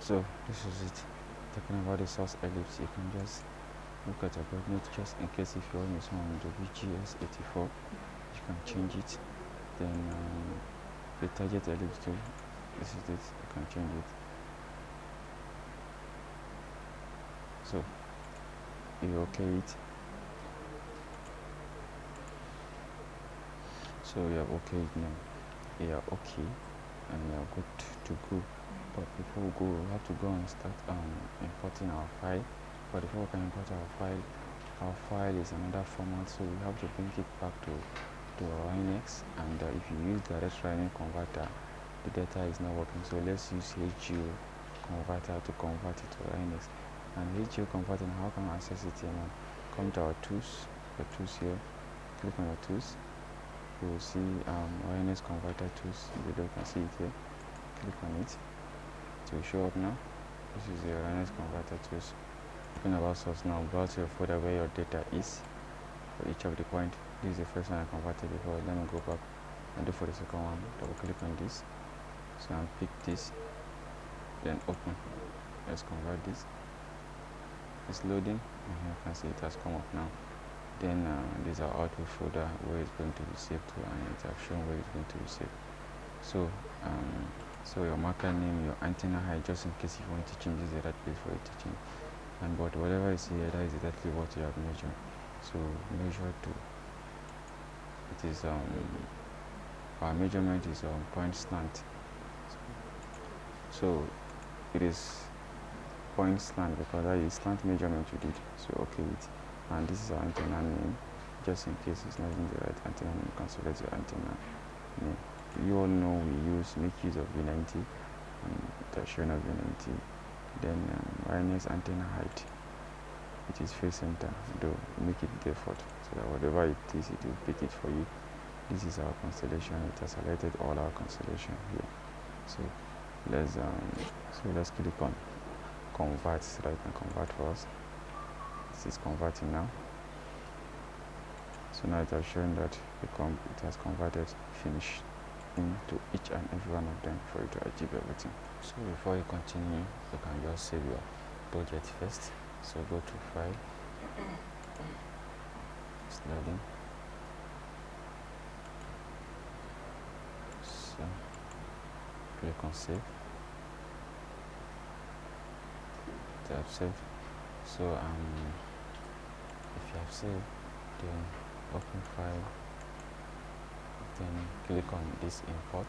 So this is it. Talking about the source ellipse, you can just look at your coordinate just in case if you want this one WGS 84, you can change it. Then the target ellipse too, this is it, you can change it. So you okay it. So you're okay now. You're okay and you're good to go. But before we go, we have to go and start importing our file. But before we can import our file is another format, so we have to bring it back to our INX. And if you use direct writing converter, the data is not working. So let's use HGO converter to convert it to INX. And HGO converter, how can I access it here now? Come to our tools, the tools here, click on the tools. You will see INX converter tools below. You can see it here. Click on it. It will show up now. This is the INX converter tools. Talking about source now, browse your folder where your data is for each of the point. This is the first one I converted before. Let me go back and do for the second one. Double click on this. So I'll pick this, then open. Let's convert this. It's loading, and here you can see it has come up now. Then this is our output folder where it's going to be saved to, and it has shown where it's going to be saved. So so your marker name, your antenna height, just in case if you want to change, this is the right place for it to change. And but whatever you see here, that is exactly what you have measured. So measure to, it is our measurement is on point slant. So it is point slant because that is slant measurement you did. So okay with. And this is our antenna name. Just in case it's not in the right antenna name, you can select your antenna name. You all know we make use of V90 and the showing of V90. Then minus antenna height, it is face center, though make it default so that whatever it is, it will pick it for you. This is our constellation. It has selected all our constellation here. So let's click on convert so that it can convert for us. This is converting now. So now it has shown that it has converted finished into each and every one of them for you to achieve everything. So before you continue, you can just save your project first. So go to file, it's loading. So click on save. To have saved. So if you have saved, then open file, then click on this import,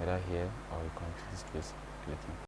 either here or you come to this place, clicking.